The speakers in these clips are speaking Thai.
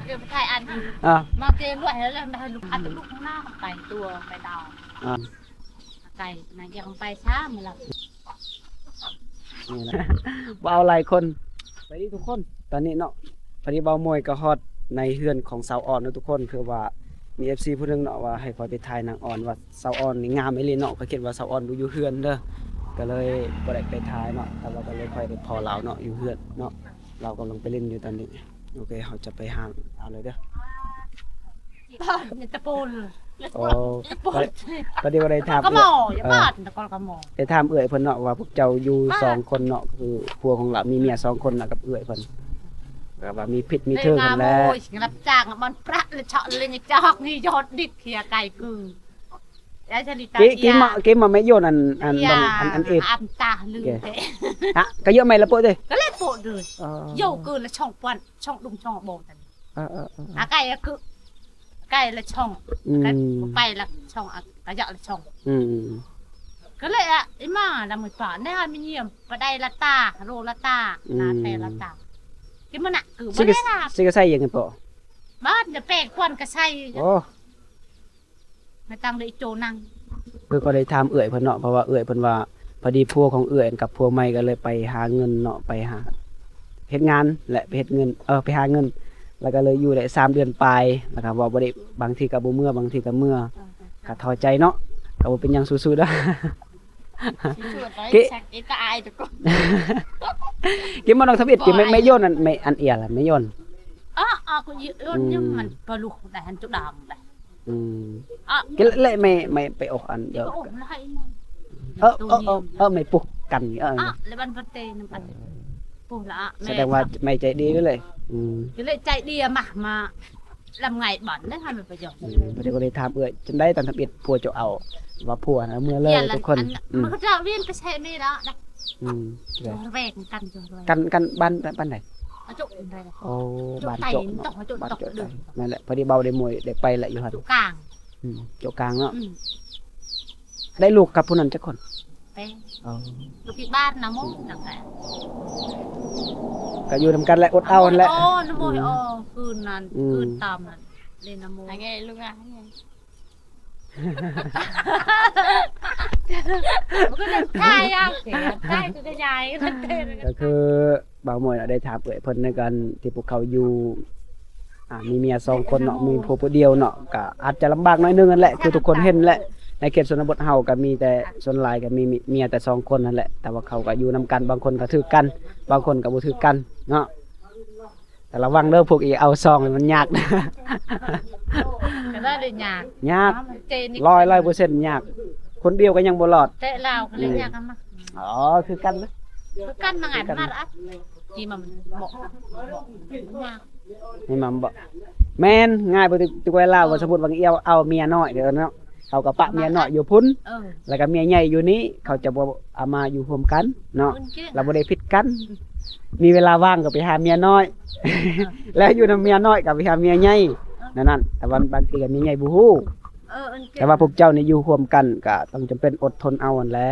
เดี๋ยวไปถ่ายอันมาเจลวดแล้วมาให้ลูกอันลูกข้างหน้าไปตัวไปดาวไก่นายยังไปช้ามือหลับนี่แหละบ่เอาหลายคนไปดิทุกคนตอนนี้เนาะพอดีเบามวยก็ฮอดในเฮือนของสาวอ่อนเนาะทุกคนคือว่ามี FC ผู้นึงเนาะว่าให้ขอไปถ่ายนางอ่อนว่าสาวอ่อนนี่งามอีหลีเนาะก็คิดว่าสาวอ่อนบ่อยู่เฮือนเด้อก็เลยบ่ได้ไปถ่ายเนาะแต่ว่าก็เลยค่อยไปพอเราเนาะอยู่เฮือนเนาะเรากำลังไปเล่นอยู่ตอนนี้โอเคเราจะไปหาเอาเลยเด้อตะปูนโอ้ก็ดีว่าได้ถามก็หมออย่าบาดตะกอนก็หมอได้ถามเอื้อยเพิ่นเนาะว่าพวกเจ้าอยู่2คนเนาะคือผัวของเรามีเมีย2คนน่ะกับเอื้อยเพิ่นก็ว่ามีผิดมีเทิงกันแล้วรับจ้างมันประเลยเฉาะเลยจอกนี่ยอดดิบเขียไก่คือแล้วจะลิตากินมาไม่โยนอันเอ็ดอันตาลืมฮะก็เยอะไหมละโปะเด้ก็เล่นโปะเลยโยกืนละช่องปอนช่องดุมช่องโบกันไก่ก็คือไก่ละช่องไปละช่องกระยะละช่องก็เลยอ่ะไอ้มาดำมือป่าได้ไม่เยี่ยมก็ได้ละตาโรละตานาเตละตากินมันอ่ะคือไม่ได้ละสิก็ใส่ยังไงปะบ้านจะแปลกควันก็ใส่โอ้ไม่ตั้งเลยโจนังคือก็ได้ถามเอื้อยเพิ่นเนาะเพราะว่าเอื้อยเพิ่นว่าพอดีพัวของเอื้อยกับพัวใหม่ก็เลยไปหาเงินเนาะไปหาเฮ็ดงานและไปเฮ็ดเงินไปหาเงินแล้วก็เลยอยู่ได้3เดือนปลายนะครับว่าบ่ได้บางทีก็บ่เมื่อบางทีก็เมื่อก็ท้อใจเนาะก็บ่เป็นหยังสู้ๆเด้อกินบ่ต้องทำอิดกินไม่โยนอันไม่อันเอียล่ะไม่โยนก็โยนnhưngมันปลาลูกได้หันจุดดำได้กินเลยไม่ไปออกอันเดียวไม่ปุกกันแล้วมันเตนมันปุละแสดงว่าไม่ใจดีด้วยเลยก็เลยใจดีมาลำไงบ่อนได้ทำเป็นประโยชน์พอดีก็เลยถามจนได้ตอนทำอิดพัวจะเอาว่าพัวนะเมื่อเลยทุกคนมันก็จะเวียนไปใช้ไม่แล้วนะแวกกันบ้านไหนจุกได้โอ้บ้านจุกนั่นแหละพอดีเบาได้มวยได้ไปแหละอยู่หันจุกกลางจุกกลางเนาะได้ลูกกับผู้นั้นจักคนลูกที่บ้านนะมุ้งหนังแหละก็อยู่ทำกันแหละอดเอาแหละน้ำมวยคืนนั้นคืนตามนั้นเล่นน้ำมวยไงลูกอ่ะมันก็จะใช่ยังใช่ก็จะใหญ่ก็คือบ่าวมวยได้ถามเพิ่นในการที่พวกเขาอยู่มีเมีย2คนเนาะมีผัวผู้เดียวเนาะก็อาจจะลำบากน้อยนึงนั่นแหละคือทุกคนเห็นแหละในเขตชนบทเฮาก็มีแต่ส่วนหลายก็มีเมียแต่2คนนั่นแหละแต่ว่าเขาก็อยู่นำกันบางคนก็ถือกันบางคนก็บ่ถือกันเนาะแต่ระวังเด้อพวกอีเอาซองมันยากก็ได้เลยยาก100% ยากคนเดียวก็ยังบ่รอดแต่ลาวก็เลยยากกันมาคือกันนะคือกันมาไงมาอ่ะที่มันบอกนี่มันบ่แม่นง่ายบ่ติกว่าลาวว่าสมมุติว่าเอาเมียน้อยเด้อเนาะเขาก็ปะเมียน้อยอยู่พุ่นแล้วก็เมียใหญ่อยู่นี้เขาจะบ่เอามาอยู่ร่วมกันเนาะเราบ่ได้ผิดกันมีเวลาว่างก็ไปหาเมียน้อยแล้วอยู่นำเมียน้อยก็ไปหาเมียใหญ่นั่นแต่ว่าบางทีก็เมียใหญ่บ่ฮู้แต่ว่าพวกเจ้านี่อยู่ร่วมกันก็ต้องจำเป็นอดทนเอานั่นแหละ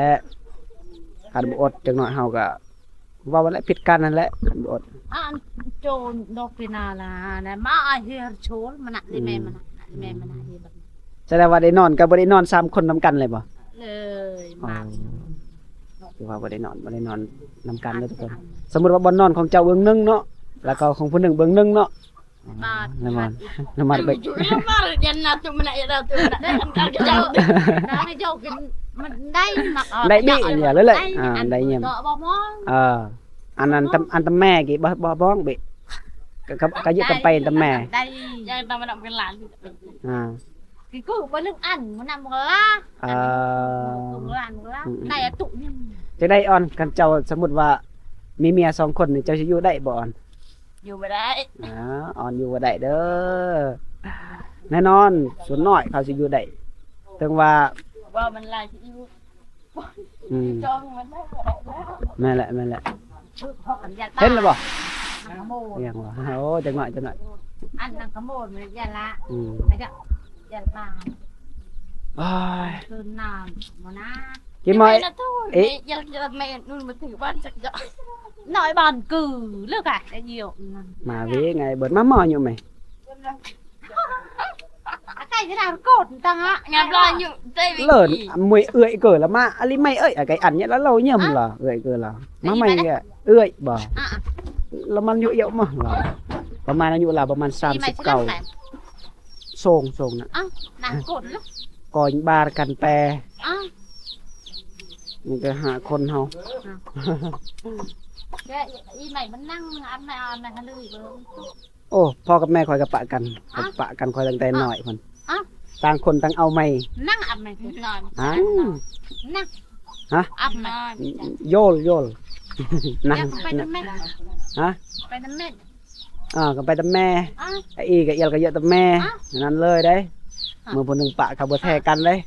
คันบ่อดจักหน่อยเฮาก็ว่าว่าผิดกันนั่นแหละคันบ่อดโจนดอกพินาล่ะนะมาเฮียโชลมันน่ะที่แม่มันน่ะแม่มันน่ะเฮ็ดแบบแสดงว่าได้นอนก็บ่ได้นอน3คนนำกันเลยบ่เลยมาคือว่าบ่ได้นอนนำกันเด้อทุกคนสมมุติว่าบ่นอนของเจ้าเบื้องนึงเนาะแล้วก็ของผู้นึงเบื้องนึงเนาะน้ำมันไปยันน่ะตุมันน่ะเราตุมันน่ะได้เจ้าให้เจ้ากินมันได้มักได้บี้อย่าเลยได้เยี่ยมอันนั้นอันตะแม่กี่บ่บ้องบิก็ยึดกันไปตะแม่ได้ยังตะมันเป็นหลานคือกูบ่ลึกอันมันนำบ่ล่ะหลานบ่ล่ะได้ตุนี่จะได้ออนกันเจ้าสมมุติว่ามีเมีย2คนนี่เจ้าสิอยู่ได้บ่ออนอยู่บ่ได้ออนอยู่บ่ได้เด้อแน่นอนส่วนน้อยเขาสิอยู่ได้ถึงว่ามันหลายสิอยู่จองมันได้บ่ได้แล้วแม่นแหละเห็นแล้วบ่เรียงว่าโอ้จังหน่อยอันนั้นขโมยมันยันละยันปลาคืนน้ำมานะกินไหมยันแม่นู่นมาถือบ้านจักรน้อยบานกือเลือกอะได้เดียวมาวิไงเบิดมาหม้ออยู่ไหม ไก่จะได้โกดตังอะงานรออยู่เต้ย เลิศมวยเอื้อยเกิดละมาอะไรไม่เอ้ยไก่อันเนี้ยแล้วเราเยี่ยมเหรอเอื้อยเกิดเหรอมาไม่เอื้อยบ่แล้วมันอายุเยอะมั้งเหรอประมาณอายุเราประมาณ39ส่งนะ อ้าวหนังโกดแล้ว ก่อนบาร์กันแปร อ้าว มันก็หาคนเฮา แกอีใหม่มันนั่งอันไหนฮะเลยเบิ่ง โอ้พ่อกับแม่คอยกับปะกันปะกันคอยตั้งแต่น้อยพุ่นต่างคนต่างเอาไม่ นั่งอับไหมนอน อ้า นั่ง ฮะ อับไหม โยลนั่ง ไปน้ำแม่ ฮะ ไปน้ำแม่ ก็ไปแต่แม่ อ้าว ไอ้อีกับเอียลก็เยอะแต่แม่นั้นเลยได้มือพุ่นนึงปะเขาบ่แท้กันเลย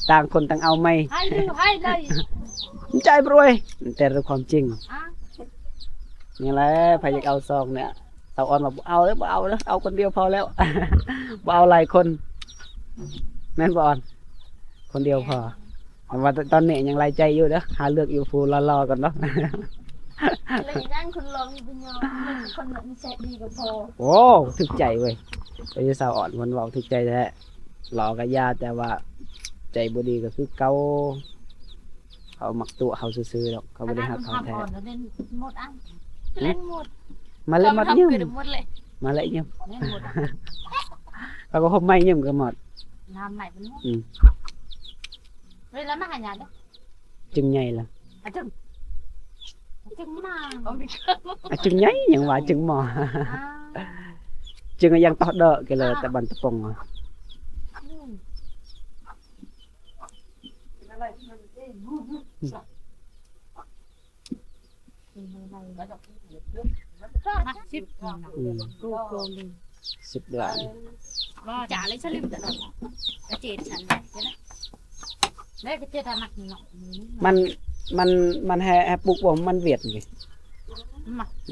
ต่างคนต่างเอาไม่ ให้เลย ใจบรวยแต่เรื่องความจริง อ้าว นี่แหละพายากเอาซองเนี่ยเตาอ่อนบอกเอาแล้วเอาแล้วเอาคนเดียวพอแล้ว บ่เอาหลายคนแม่นบ่อ่อนคนเดียวพอแต่ว่าตอนนี้ยังไรใจอยู่เด้อหาเลือกอยู่ฟูรอๆกันเนาะ เลยนั่งคนรอมีปัญญาคนแบบมีใจดีก็พอ โอ้ถึกใจเว้ยไอ้สาวอ่อนคนเว้าถึกใจแท้หลอกกับยาแต่ว่าใจบ่ดีก็คือเก่าเขามักตัวเขาซื่อๆดอกเขาบ่ได้ฮักเขาแท้ เล่นหมดอันเล่นหมด มาเล่นมัดยืม หมดเลย มาเล่นยืม เล่นหมด เขาก็คบไม่ยืมก็หมด น้ำไหนเป็นหมดเวลามาหายาเด้อ จึงใหญ่ล่ะ จึงมา จึงใหญ่ยังว่าจึงหมอ จึงก็ยังต่อเด้อกันเลยแต่บันตะปง10 ล้าน จ่าเลยสลิมแต่ละกระเจี๊ยบฉันเลยนะแม่กระเจี๊ยบทำหนักหน่อย มันแฮปลูกบ่มันเวียดไง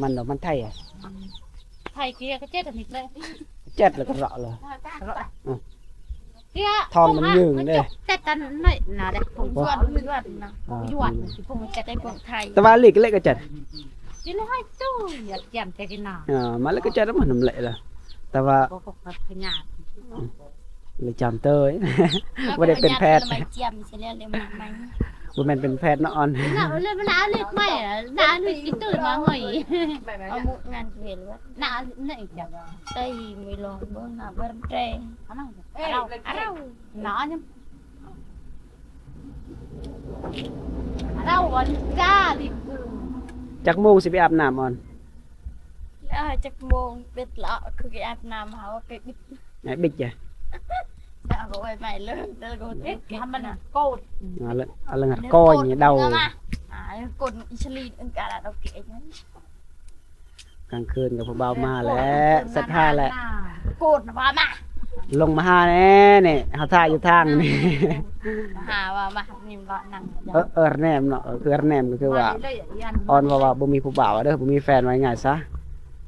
มันดอกมันไทยอ่ะ ไทยเกียกระเจี๊ยบนิดเลย เจ็ดแล้วก็เราะเลย เกีย ทองมันยืงเด้ แต่ตันหน่อยนะเด็กผมยวนนะยวนผมจะได้พวกไทย แต่ว่าลีกเล็กก็เจ็ด นี่เลยให้ตู้อยากยันแต่กินหนา มาแล้วก็เจ็ดแล้วมันน้ำเละเลยแต่ว่า พวกขยัน เลยจำเตยว่าได้เป็นแพทย์ เจียมเฉลี่ยเลยมันไม่ บ่แม่นเป็นแพทย์เนาะออน น่าเลยมันน่าเล็กไม่อะน่าเล็กกินตื่นมาหน่อย เอามุกงานเห็นว่า น่าเนี่ยจัง เต้ยไม่ลงเบื้องหน้าเบื้องแรง เราnháเราวันจ้าดิ จักโมงสิไปอาบน้ำออน แล้วจากโมงเป็ดละคือแกอาบน้ำหาว่าแกบิด ไหนบิดจ้ะ จะเอาไว้ใหม่เลยเดินก็เด็ก ทำมันโกด เอาละงัดก้อยอย่างเงี้ยเดา กดอิชลีนกาลาเราเก๋นั้น กลางคืนกับผู้เบามาแล้วสัทธาแหละ กดมามา ลงมาหาแน่เนี่ยเฮาท่าอยู่ทางนี่ หาว่ามานิ่มละนั่ง แนมเนาะคือแนมก็คือว่าออนว่าบ่มีผู้บ่าวเด้อบ่มีแฟนไว้ง่ายซะ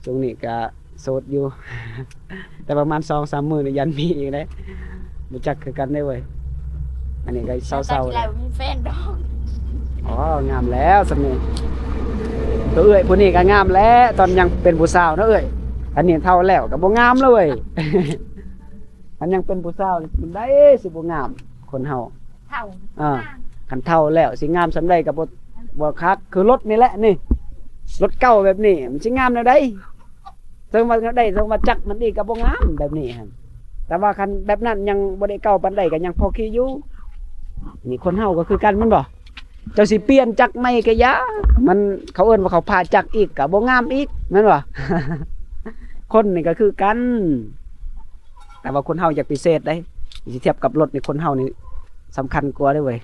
ช่วงนี้ก็โสดอยู่ แต่ประมาณ 2-3 มื้อนี่ยันมีอีกเด้รู้จักคือกันได้เว้ยอันนี้ก็เศร้าๆ เล เลย ย มีแฟนดอก อ๋องามแล้วสำนี้ตัวเอ้ยผู้นี้ก็งามแล้วตอนยังเป็นผู้สาวเนาะเอ้ยอันนี้เท่าแล้วก็บ่งามเลย อันยังเป็นผู้สาวมันได้สิบ่งามคนเฮา เท่า คันเท่าแล้วสิงามสำใดก็บ่คักคือรถนี่แหละนี่รถเก่าแบบนี้มันสิงามแนวใดถึงว่าได้ถึงว่าจักมันอีกก็บ่งามแบบนี้หั่นแต่ว่าคันแบบนั้นยังบ่ได้เก่าปานใดก็ยังพอขี้อยู่นี่คนเฮาก็คือกันแม่นบ่เจ้าสิเปลี่ยนจักใหม่ก็ยามันเขาเอิ้นว่าเขาพาจักอีกก็บ่งามอีกแม่นบ่ คนนี่ก็คือกัน แต่ว่าคนเฮาอยากพิเศษได้สิเทียบกับรถนี่คนเฮานี่สำคัญกว่าเด้อเว้ย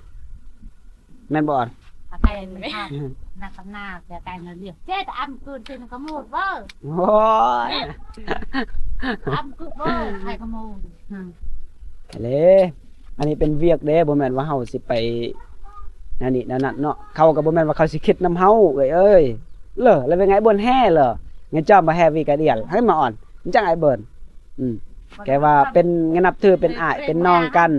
แม่นบ่อ่อน ไก่มันพานักหน้าแต่ไก่มันเรียกเจ๊แต่อ้ำคืนเป็นขโมยเว้อ โอ้ย อ้ำคือเว้อใครขโมย เลยอันนี้เป็นเวียกเด้บ่แม่นว่าเฮาสิไปนั่นนี่นั่นเนาะเขาก็บ่แม่นว่าเขาสิคิดนํเฮาเอ้ยเหรอแล้วเป็นไงบนแห่เหรองั้นจ้ามาแห่วีกะเดียนให้มาอ่อนมันจังไอ้เบิ่นแกว่าเป็นงนับถือเป็นอ้ายเป็นน้องกัน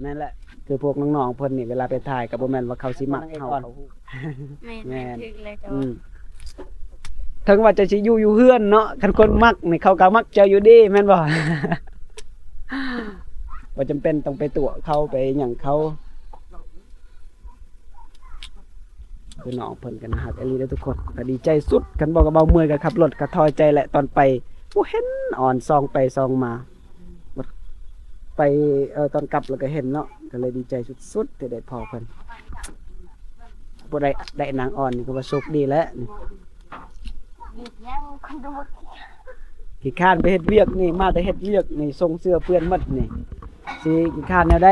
นั่นแหละคือพวกน้องๆเพิ่นนี่เวลาไปถ่ายก็บ่แม่นว่าเขาสิมักเฮา ไม่ถึงเลยแต่ ถึงว่าจะสิอยู่เฮือนเนาะคันคนมักนี่เขาก็มักเจ้าอยู่ดีแม่นบ่ บ่จำเป็นต้องไปตัวเขาไปหยังเขาคือน้องเพิ่นกันฮักอีหลีเด้อทุกคนก็ดีใจสุดกันบอกกับเบาเมื่อยก็ขับรถก็ทอยใจแหละตอนไปบ่เห็นอ่อนซองไปซองมาไปตอนกลับแล้วก็เห็นเนาะก็เลยดีใจสุดๆที่ได้พอเพิ่นบ่ได้นางอ่อนนี่ก็ว่าสุขดีแล้วนี่ เรียกยังคนดู ขี้ข้านไปเฮ็ดเวียกนี่มาแต่เฮ็ดเวียกนี่ส่งเสื้อเปื้อนหมดนี่สิขี้ข้านแนวใด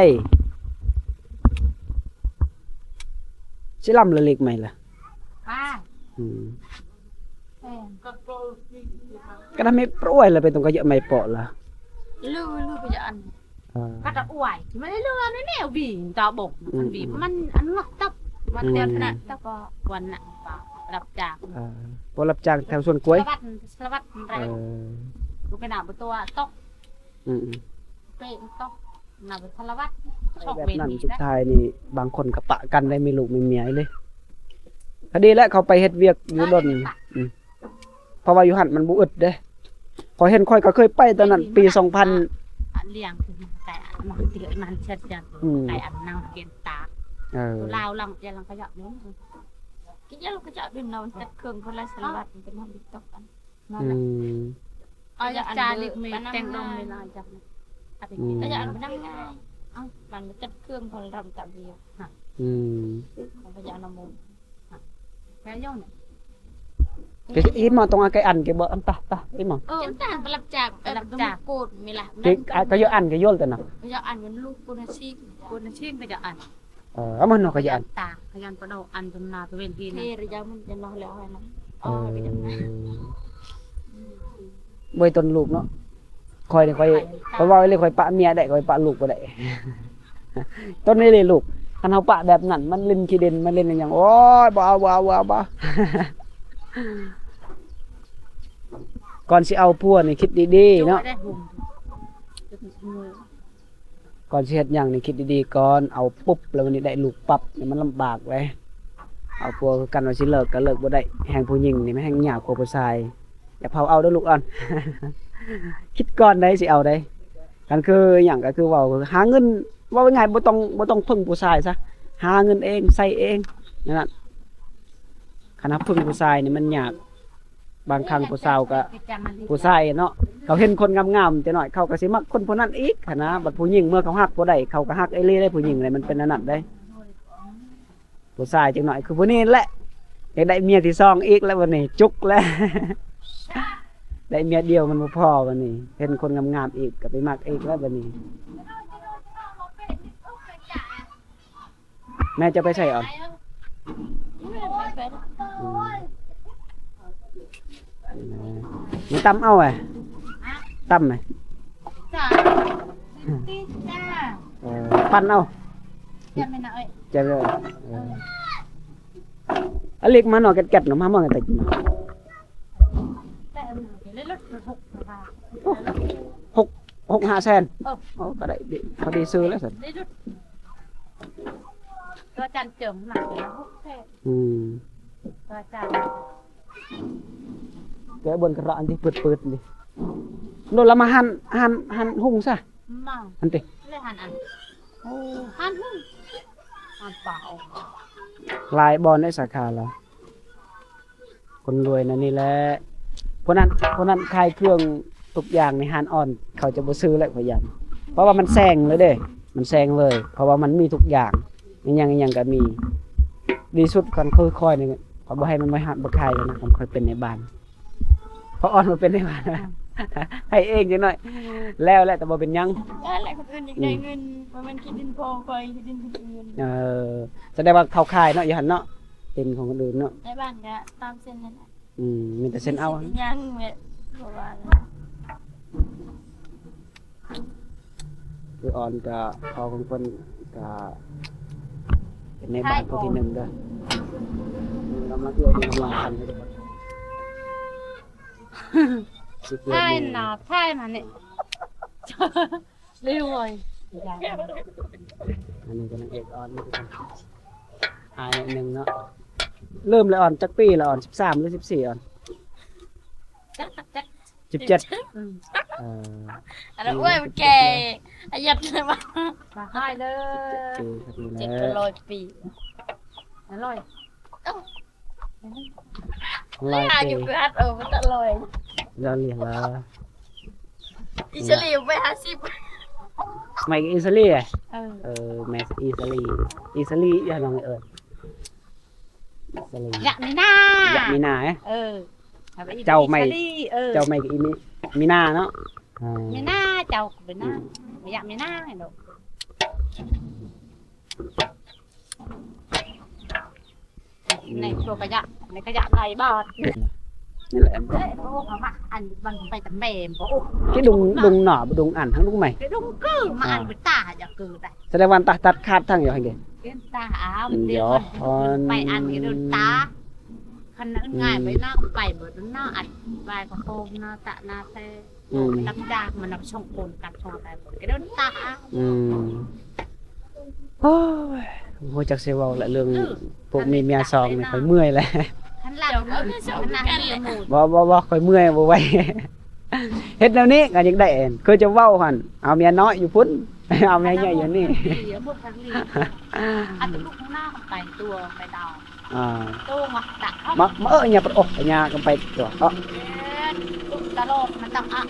สิลำละเล็กไหมล่ะ ป้า อืม แม่น ก็ทำให้ปล่อยแล้วไปตรงก็เยอะไม่เปาะล่ะ ลูกไปจะอัน ก็จะอวยไม่ได้เรื่องนั่นแน่วิ่งตาบกมันวิ่งมันอันงอกตับมันเดือนน่ะตะก็วันน่ะรับจาก บ่รับจ้างแถวสวนกล้วย สลัดอะไรลูกกระดาษบนตัวตก อืม เปะตกหน้าบนสลัดชอบ แบบ เวน นั้น นี่ สุด นะ ท้ายนี่บางคนก็ปะกันได้มีลูกมีเมียเลยคดีแล้วเขาไปเฮ็ดเวียกอยู่ดนเพราะว่าอยู่หั่นมันบ่อึดเด้ขอยเห็นข่อยก็เคยไปตอนนั้นปี 2000 เลี้ยงคือไก่มันเดือดมันเช็ดจังไก่อันนั่งเกณฑ์ตาลาวลังจะลังขยับนู้น กินยาลูกก็จะดึงเราตัดเครื่องคนละสลัดเป็นห้องติ๊กต็อกอัน นั่นแหละเอาจานเล็กมีแตงดงเลยนะจับอะไรกิน ก็จะอันมันนั่งง่ายมันตัดเครื่องคนรำตับเดียวของพยานมุม แค่ย่องเนี่ย cái ít mà tông cái ăn cái bữa ăn ta ít mà จังตานประลับจากโกดมีล่ะ cái vô ăn cái vô tên nào ก็จะอันมันลูกปุณชีก คนชิ่งก็จะอ่าน mà nó cái gì ăn ตาขยันประดอันจนนาตัวเวนที เท นะ ระยะมันจะนอนแล้วไงนะอ๋อไปจังนะ bơi tuần lụp nó coi này coi vào đây coi pạ mía đấy coi pạ lụp vào đấy tuần này để lụp thằng học pạ đẹp nặnมันlên khi đềnมันlên là nhàng ôi bao còn sẽ ao pua nàyคิดดีๆเนาะ ก่อนสิเฮ็ดหยังนี่คิดดีๆก่อนเอาปุ๊บแล้ววันนี้ได้ลูกปั๊บนี่มันลำบากเลยเอาพวกกันว่าสิเลิกก็เลิกบ่ได้แฮงผู้หญิงนี่มันแฮงยากกว่าผู้ชายอย่าเผาเอาเด้อลูกอ่อน คิดก่อนได้สิเอาได้กันคือหยังก็คือเว้าหาเงินว่าง่ายบ่ต้องพึ่งผู้ชายซะหาเงินเองใส่เองนั่นน่ะคันพึ่งผู้ชายนี่มันยากบางครั้งผู้สาวก็ผู้ชายเนาะเขาเห็นคนงามๆแต่น้อยเขาก็สิมักคนผู้นั้นอีกหั้นนะบัดผู้หญิงเมื่อเขาฮักบ่ได้เขาก็ฮักไอ้เล่ได้ผู้หญิงเลยมันเป็นอันนั้นได้ผู้ชายจังหน่อยคือผู้นี้แหละอยากได้เมียที่2อีกแล้ววันนี้จุกแล้ว ได้เมียเดียวมันบ่พอวันนี้เห็นคนงามๆอีกก็ไปมักอีกแล้ววันนี้แม่จะไปใส่อ่อนมันตำเอาไงตำไหม จ้าตีจ้า ปั้นเอา จะไม่น่าเอ้ย จะเลยอเล็กมาหน่อยแกะๆหน่อยมามั่งกันแต่กิน แต่เล่นรถ6 5 แสนก็ได้พอดีซื้อแล้วสิ เล่นรถตัวจันเจิมหนักเลย6 แสนตัวจัน cái bồn cỏ anh thì pượt đi nó là mà han hung sao มา anh thì เลยหันอันหันหุ่นหันเปล่า lái bòn đấy sả khà làคนรวยนั่นนี่แหละเพราะนั้นขายเครื่องทุกอย่างในฮานออนเขาจะบ่ซื้อแล้วขอยันเพราะว่ามันแซงเลยเด้มันแซงเลยเพราะว่ามันมีทุกอย่างยังก็มีดีสุดก่อนค่อยๆนี่เขาบ่ให้มันมาหาบ่ขายนะผมเคยเป็นในบ้านเพราะออนมาเป็นในบ้านให้เองจังหน่อยแล้วแหละแต่บ่เป็นหยัง นั่นแหละคนอื่นอยากได้เงินมันคิดดินพอคอยคิดดินคนอื่น แสดงว่าเขาขายเนาะอย่าหันเนาะเป็นของคนอื่นเนาะ ในบ้านก็ตามเส้นนั่นแหละ มีแต่เส้นเอา ยังเว้ยบอกว่า คือออนก็พอของเพิ่นก็เป็นในบ้านคนที่1เด้อเรามาเที่ยวที่ลาวกันทุกคนใช่หนาใช่มันเนี่ยเร็วเลย อันนี้ก็นางเอกออนนี่อายหนึ่งเนาะเริ่มเลยออนจักปีละออน13หรือ14ออน จัก 17 อืม เออ อันนั้นอ้วยมันแก่อายัดเลยว่า มาให้เลย เจ็ดครับนี่แหละ 700 ปี อร่อย ลอย หา ปี อยู่คือฮัดมันตะลอย เราเลี้ยงแล้ว อิสลีไป50 ไม่อิสลีอ่ะ เออ แม่อิสลีอย่าลองเอิ้นอิสลี อยากมีหน้า อยากมีหน้าเอ๊ะ เออ เจ้าไม่ เออ เจ้าไม่ก็อีมีหน้าเนาะอ่า มีหน้าเจ้าเป็นหน้าไม่อยากมีหน้าไงดอกในตัวกระยะในกระยะไหลบอด นี่แหละ เอ้ยโอ้เขามาอันบังไปแต่แม่บ่โอ้ cái đùng nỏ đùng ăn thằng đúng mày cái đúng cứ mà ăn với ta giờ cứ đây sẽ là ta tắt khát thằng rồi hành kì cái ta áo Dạ, phải ăn cái đường ta khăn nó ngài với nó phải bữa nó ăn vài con tôm nó tạ na xe đâm ra mà nó xong cồn cắt cho cái đường ta ôi ngồi chắc xe vào lại lương phục mì mè sòng này khỏi mười lại khăn làm khăn làm bo khỏi mười bo vậy hết đâu ní cả những đệ cứ cho vào hẳn ao mè nóiอยู่พุ่น เอาแม่ใหญ่อยู่นี่ ăn lúc nó phải tua phải đào อ่า tua hoặc tạ không มาnhàปะโอ้nhàกันไปตัวเออ ตลกมันต้องอ่ะ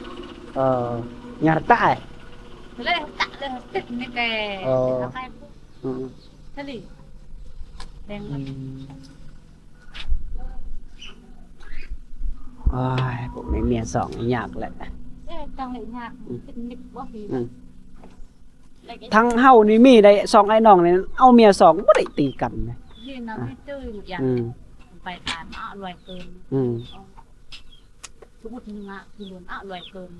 nhà tạ เลยตักเลยติดนี่แกแล้วใครทะเลแดง พวกนี้เมียสองยากแหละ จังเลยยากติดนิดว่าพี่ ทั้งเฮานี่มีได้สองไอ้น้องนี่เอาเมียสองบ่ได้ตีกันนะ ยืนนะพี่ตื้ออย่างไปทานอร่อยเกินทุกคนนึงอ่ะคือล้วนอร่อยเกิน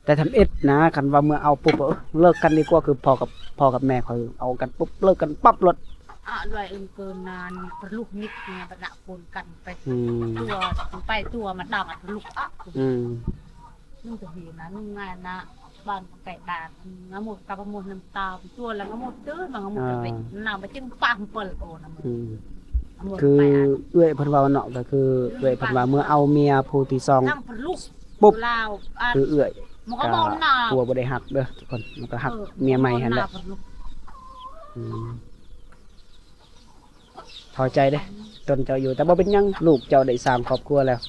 แต่ทำเอ็ดนะคันว่าเมื่อเอาปุ๊บเลิกกันดีกว่าคือพ่อกับแม่คอยเอากันปุ๊บเลิกกันปั๊บรถ อร่อยเกินนานลูกนิดเนี่ยประดับปนกันไปตัวมันดังอ่ะลูกอ่ะนุ่งจะเห็นนะนุ่งงานนะบ้านไก่ดานงะหมดกับหมดน้ำตาตัวแล้วงะหมดตื้อมันงะหมดไปน้ำไปจึงปังเปิลโอนะมึง คือเอื้อยเพิ่นว่าเนาะก็คือเอื้อยเพิ่นว่าเมื่อเอาเมียผู้ที่สอง ทั้งลูก ปุ๊บ ลาว คือเอื้อย มันก็มองหน้า ผัวบ่ได้ฮักเด้อทุกคนมันก็ฮักเมียใหม่หั่นแหละพอใจเด้จนเจ้าอยู่แต่บ่เป็นหยังลูกเจ้าได้สร้างครอบครัวแล้ว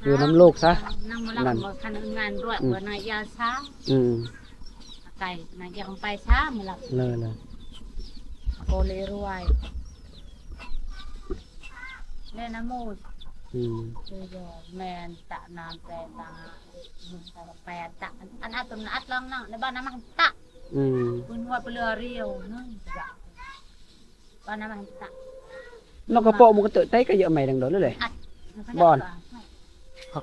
อยู่น้ำลูกซะ นั่งมาลังบ่คันงานด้วยบ่นายยาช้าไก่นายยังไปช้ามาลัง เลย โอเลยรวยเล่นน้ำมูดคือแมนตะนามแต่ตาแปดตะอันอัตตุนอัตลังนั่งในบ้านน้ำมันตะคุณว่าเปลือเรียวนั่งบ้านน้ำมันตะ nó có bộ một cái tự tay cái vợ mày đằng đó nữa đấy bọn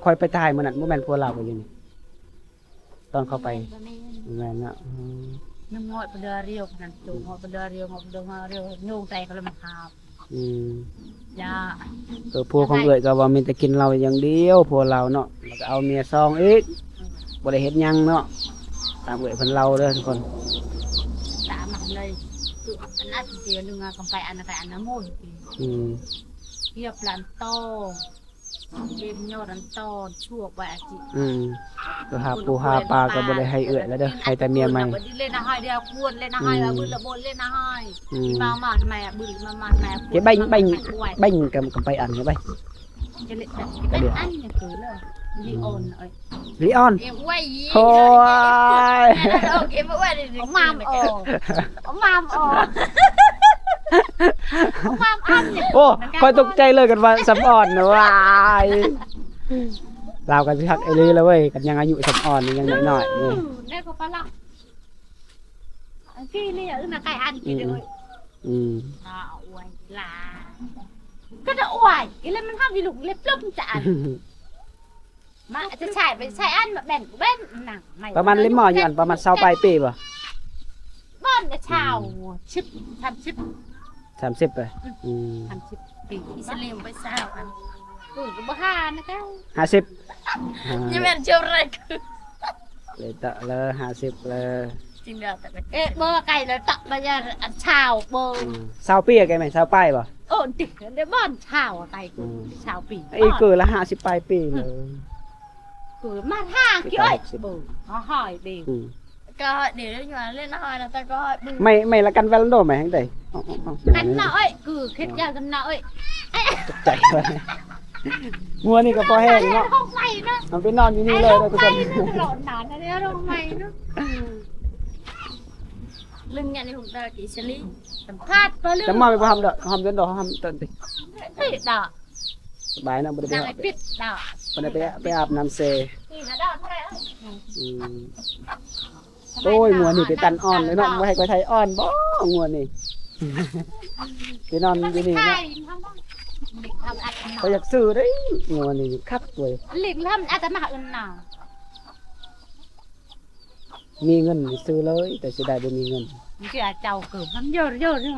ค่อยไปถ่ายมื้อนั้นบ่แม่นพวกเราก็อยู่นี่ตอนเข้าไปแม่นน่ะ น้ำงอยเปลือเรียวนั่นจูงอยเปลือเรียวงอยเปลือเรียวโยงใจก็เลยมันหาบยา พวกของเอ้ยก็ว่ามีแต่กินเหล้าอย่างเดียวพวกเราเนาะแล้วก็เอาเมียซองอีกบ่ได้เฮ็ดหยังเนาะตามเอ้ยเพิ่นเล่าเด้อทุกคน ตามมาเลยคืออันนั้นเดียวนึงกำไปอันนั้นไปอันน้ำมูดเรียบลันโตเรียบโยดันโตชั่วไปอาจิ ก็หาปูหาปลาก็บ่ได้ให้เอื้อยแล้วเด้อให้แต่เมียใหม่ เล่นอาหารเดียวควรเล่นอาหารบึ้นละบนเล่นอาหารมาทำไมบึ้นมาแม่ cái bánh cầm bay ăn cái bánh จะเล่นเป็นอันเนี่ยคือเลยลีออนเอ้ย Leon เอ็มไว้ยี thôi เอ็มไว้ดิ ông mam ông mam ông mam ănเนี่ย ô coi tục chayเลยกันว่าสำอ่อนนะว้ายเรากันสิฮักไอ้ลีแล้วเว้ยกันยังอายุสำอ่อนยังน้อยๆนี่ ได้ก็ปลาพี่นี่อึ้งนะไก่อันกินเลยน่าอวยลาก็จะอวยอีเล่มันทำอยู่ลูกเล็บล้มจะอันมาจะใช้ไปใช้อันแบบแบ่งหนัง ประมาณเล่มหมออยู่อันประมาณ20ปลายปีป่ะ บ้านจะชาวชิปทำชิป 30เลย ทำชิปปี อิสลีไปซาวอัน กูก็บ้านะแก 50 ยังแม่นเชื่ออะไรคือ เลยตะเลย50เลย จริงเด้อแต่เป็น เอ๊ะเบอร์ไก่เลยตักมาจะชาวเบอร์ 20ปีอะแกไหม20ปลายป่ะ โอ้ติดเดี๋ยวบ้านชาวไก่กูชาวปี ไอ้เกิดละ50ปลายปีเลย cứ mà hàng kia ấy bự nó hỏi đi ก็เดี๋ยวอยู่เล่นน้อยนะแต่ก็บึ้ง ไม่ละกันแวลโดไหมทั้งใด cắn nào ấy cứ khét ra cắn nào ấy ตกใจเลยงัวนี่ก็พอแห้งเนาะ không mày nữa มันไปนอนอยู่นี่เลยทุกคน lộn nản này đó không mày nữa ลึงเนี่ยในหุ่นตากี่ชลิ tầm phát vào lưng จะมาไปบ่ทำดอกทำจนดอกทำเตินติ thế đỏ สบายนะบ่ได้ไป nàng lại biết đỏ บ่ได้ไปอาบน้ำเซ thì nó đỏ thế đấy อืมโอ้ยงัวนี่ไปตันอ่อนเลยเนาะบ่ให้ก้อยไทยอ่อนบ่งัวนี่ไปนอนอยู่นี่เนาะ lịch làm ăn ก็อยากซื้อเด้งัวนี่คักตัว lịch làm ăn tao mặc ơn nào มีเงินนี่ซื้อเลย แต่เสียดายบ่มีเงิน chị à chào cửa lắm vô vô vô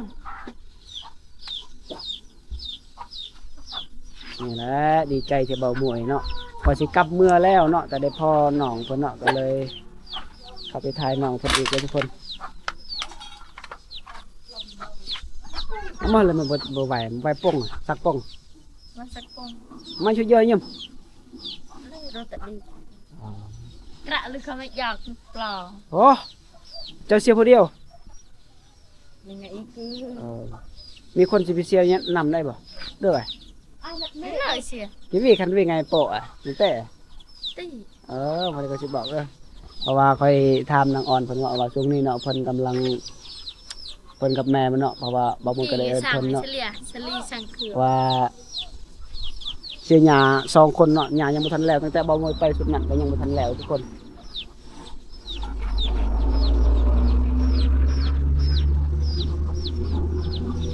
นี่แหละดีใจที่เบาหมวยเนาะพอสิกลับเมื่อแล้วเนาะแต่ได้พ่อหนองเพิ่นเนาะก็เลยเข้าไปถ่ายหนองเพิ่นอีกเลยทุกคนเอามาเลยมันบ่ไหวมันไหวป้งอะสักป้ง มันสักกง มันช่วยเยอะยิ่ง เราตัดดีกระลึกเขาไม่อยากเปล่า โอ้เจ้าเสียผู้เดียว ยังไงอีกคือ เออมีคนสิไปเสียเนี่ยนำได้บ่เด้อ ไม่เลยเสีย พี่วีคันวิ่งไงโปะอ่ะนี่แต่ ตี มันก็สิบอกเด้อเพราะว่าค่อยถามนางอ่อนเพิ่นว่าช่วงนี้เนาะเพิ่นกำลังเพิ่นกับแม่มันเนาะเพราะว่าบ่มันก็ได้เอิ้น สั่ง เพิ่นเนาะ เฉลี่ยเฉลี่ยสั่งคือ ว่าเสียหญ้า2คนเนาะหญ้ายังบ่ทันแล้วตั้งแต่บ่มวยไปสุดนั้นก็ยังบ่ทันแล้วทุกคน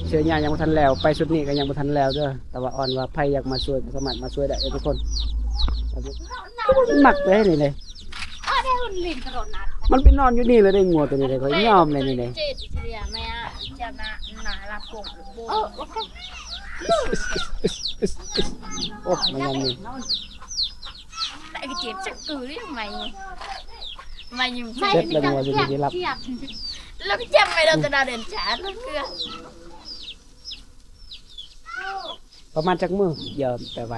เสียหญ้ายังบ่ทันแล้วไปสุดนี้ก็ยังบ่ทันแล้วเด้อแต่ว่าอ่อนว่าไผอยากมาช่วยก็สามารถมาช่วยได้เด้อทุกคนก็บ่มักไปนี่เลย ở đây hôn liền cái rộn nát มันไปนอนอยู่นี่เลยได้งัวตัวนี้เลยก็ยอมเลยนี่เลย เจ็ดเฉลี่ยแม่จะมาหนาลาปงหรือโบ ok โอ้มันยังมี แต่ก็เจ็บจะกือได้ทำไมมาอยู่ เจ็บแล้วงัวอยู่ที่รับ แล้วก็ยังไม่เราจะนาเดินช้าแล้วเกลือ ประมาณจักมือเยอะแต่ไว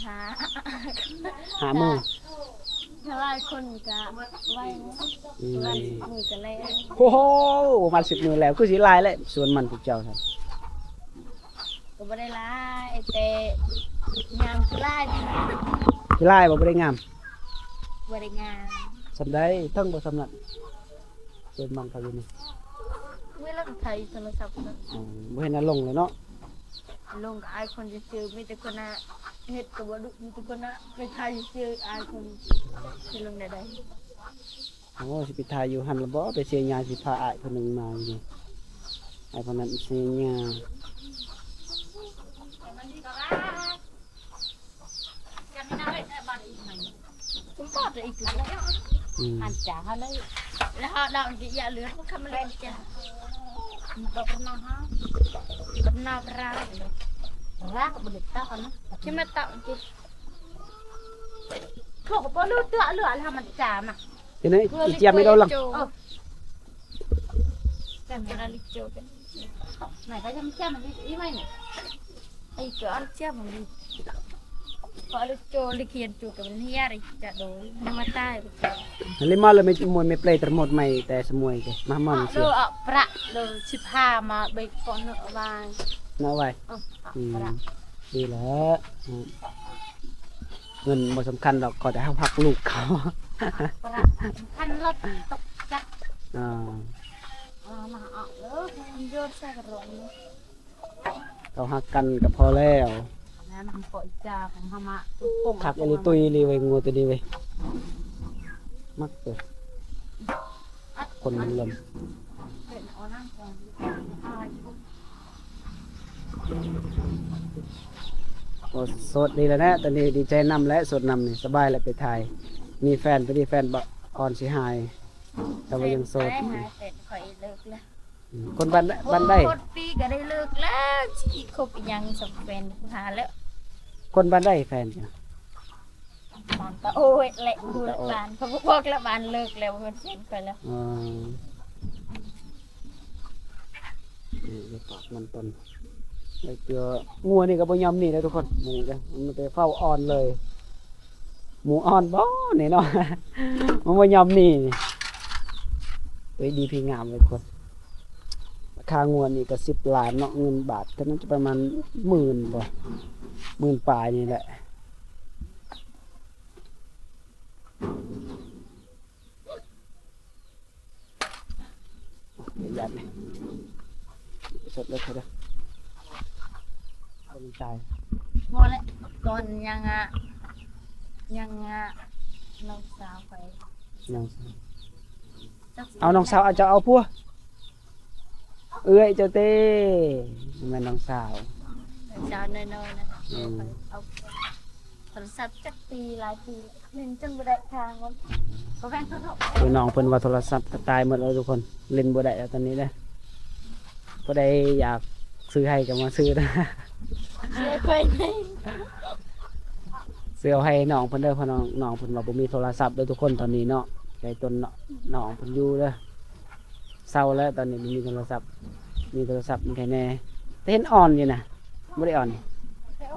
หา หามือ ถ้าว่าคนก็ไว้วันมือกันเลย โอ้โหประมาณ10 มือแล้วคือสิลายแล้วส่วนมันพวกเจ้าครับ ก็ไม่ได้ร้ายแต่งามไล่ สิลายบ่ได้งาม บริงาน สำได้ทั้งบ่สำนักส่วนมองเขาอยู่นี่ เมื่อเราไทยโทรศัพท์นะ บ่เห็นน่ะลงเลยเนาะ ลงกับไอคนจะซื้อมีแต่คนน่ะเฮ็ดกับว่าดุมีแต่คนน่ะไปไทยซื้อไอคนจะลงได้ โอ้สิไปทายอยู่หั่นละบ่ไปเสียหญ้าสิพาอ้ายคนหนึงมาอยู่นี่อ้ายคนนั้นเสียหญ้า ผมบอกเลยอีกแล้ว ăn chả hơn đấy แล้วเขาเราจะอย่าเหลือพวกคำอะไรจ้ะ đọc nó ha บรรณาปรา rác bật tao nó ที่มาตักจิ thuộc có lửa tựa lửa là mặt chả mà ทีนี้อีเจียมไม่โดนหรอก กันกันลิโจกัน này phải chăm chăm mà ý mày này ไอ้ก็อันเจ้าผมดีพอลิโจลิเขียนจูกับมันเฮียอะไรจะโดนน้ำมาใต้ เลยมาเลยไม่เปลยตรหมดใหม่แต่สมวยแกมามันเสีย đồ ở bạ đồ chip hà mà bị con nợ vài น่าไว้ bạ ดีแล้วเงินบ่สำคัญดอกขอแต่ให้พักลูกเขา bạ khăn lót tóc chắc อ่า mà ở đó มันโยนใส่กระโดด เขาหักกันก็พอแล้ว nè nằm cội tràของhàm ạ คักอลิตุยรีไว้งูตัวนี้ไว้มักเลยคนมันลม เป็นเอานั่งก่อน โอ้สดดีแล้วนะตอนนี้ดีใจนำและสดนำนี่สบายแล้วไปถ่ายมีแฟนตอนนี้แฟนบ่อ่อนสิหายแต่ว่ายังโสด หายเสร็จข่อยเลิกแล้ว คนบ้านได้ คนปีก็ได้เลิกแล้วชีคบยังสมเป็นหาแล้ว คนบ้านได้แฟนจ้ะ บ้านก็โอ้ยแหละดูบ้านเขาบอกแล้วบ้านเลิกแล้วมันเสร็จไปแล้ว อ๋อนี่เดี๋ยวปากมันต้นไอ้เจองัวนี่ก็บ่ยอมนี่นะทุกคนนี่ก็มันไปเฝ้าอ่อนเลย หมูอ่อนบ่นี่เนาะ มันบ่ยอมนี่เฮ้ยดีพี่งามเลยคนราคางวดนี่ก็10 ล้านเนาะเงินบาทก็น่าจะประมาณ10,000บ่10,000ปลายนี่แหละเดี๋ยวยัดนี่สดเลยเถอะเด้อคนใจ พอแล้วตอนยังน้องสาวไป น้องสาวเอาน้องสาวเอาเจ้าเอาพัวเอ้ยเจ้าเต้นี่มันน้องสาว สาวน้อยๆนะเอาโทรศัพท์จักปีหลายปีเล่นจนบ่ได้ทางมันบ่แพงเท่า คือน้องเพิ่นว่าโทรศัพท์ก็ตายหมดแล้วทุกคนเล่นบ่ได้แล้วตอนนี้เด้อบ่ได้อยากซื้อให้ก็มาซื้อนะ เสียไปไหน ซื้อเอาให้น้องเพิ่นเด้อเพราะน้องเพิ่นว่าบ่มีโทรศัพท์เด้อทุกคนตอนนี้เนาะใจตนน้องเพิ่นอยู่เด้อเศร้าแล้วตอนนี้บ่มีโทรศัพท์มีโทรศัพท์มันแค่แน่แต่เห็นอ่อนอยู่นะบ่ได้อ่อน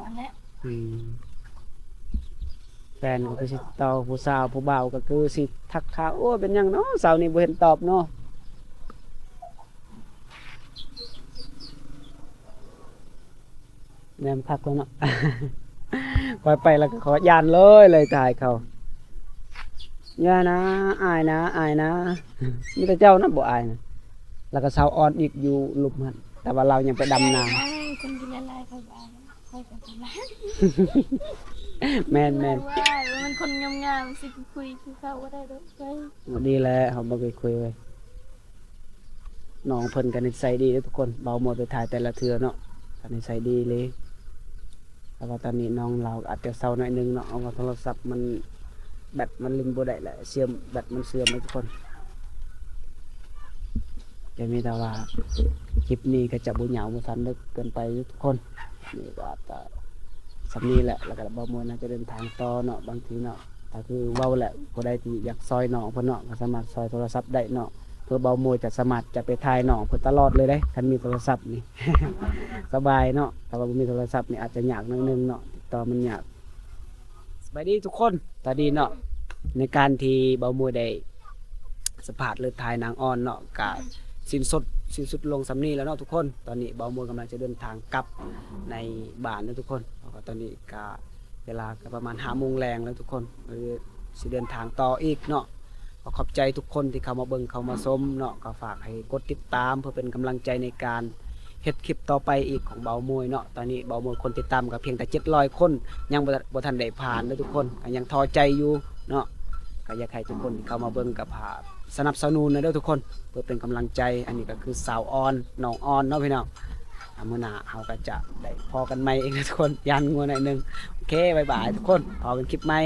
อันนี้ อืมแฟนก็คือสิตอบผู้สาวผู้บ่าวก็คือสิทักข่าวโอ้เป็นหยังเนาะสาวนี่บ่เห็นตอบเนาะแนมพักแล้วเนาะ ปล่อยไปแล้วก็ขอยานเลยถ่ายเขาอย่านะอายนะอายนะ มีแต่เจ้านะบ่อายนะแล้วก็สาวอ่อนอีกอยู่หลุมหันแต่ว่าเรายังไปดำนา คนกินอะไรเขาบ้างเขาจะทำอะไร แม่น ว่ามันคนงามๆสิคุยคือเขาว่าได้ดอกไป ๆดีแล้วเขาบ่ไปคุยไว้น้องเพิ่นก็นิสัยดีเด้อทุกคนเบาหมดไปถ่ายแต่ละเทื่อเนาะก็นิสัยดีเลยแต่ว่าตอนนี้น้องเราอาจจะเศร้าหน่อยนึงเนาะเอาว่าโทรศัพท์มันแบตมันลิงบ่ได้แหละเสื่อมแบตมันเสื่อมเลยทุกคนจะมีแต่ว่าคลิปนี้ก็จะบ่ยาวบ่สั้นเด้อเกินไปทุกคนนี่ก็อาจจะสำนี้แหละแล้วก็บ่มวยน่าจะเดินทางต่อเนาะบางทีเนาะก็คือเว้าแหละผู้ใดที่อยากซอยน้องเพิ่นเนาะก็สามารถซอยโทรศัพท์ได้เนาะเพื่อเบามวยจะสามารถจะไปถ่ายน้องเพิ่นตลอดเลยเด้คันมีโทรศัพท์นี่ สบายเนาะแต่ว่าบ่มีโทรศัพท์นี่อาจจะยากหนิดนึงเนาะติดต่อมันยากสบายดีทุกคนตอนนี้เนาะในการที่เบามวยได้สัมภาษณ์หรือถ่ายนางอ่อนเนาะก็สิ้นสุดลงสำนี้แล้วเนาะทุกคนตอนนี้เบามวยกำลังจะเดินทางกลับในบ้านนะทุกคนแล้วก็ตอนนี้ก็เวลาก็ประมาณ5 โมงแรงแล้วทุกคนสิเดินทางต่ออีกเนาะก็ขอบใจทุกคนที่เข้ามาเบิ่งเข้ามาชมเนาะก็ฝากให้กดติดตามเพื่อเป็นกำลังใจในการเฮ็ดคลิปต่อไปอีกของเบามวยเนาะตอนนี้เบามวยคนติดตามก็เพียงแต่700 คนยังบ่ทันได้ผ่านเลยทุกคนก็ยังท้อใจอยู่เนาะก็อยากให้ทุกคนที่เข้ามาเบิ่งกับภาพสนับสนุนนะเด้อทุกคนเพื่อเป็นกำลังใจอันนี้ก็คือสาวออนน้องออนเนาะพี่น้องมื้อหน้าเฮาก็จะได้พอกันใหม่เองนะทุกคนยันงัวหน่อยนึงโอเคบ๊ายบายทุกคนพอกันคลิปใหม่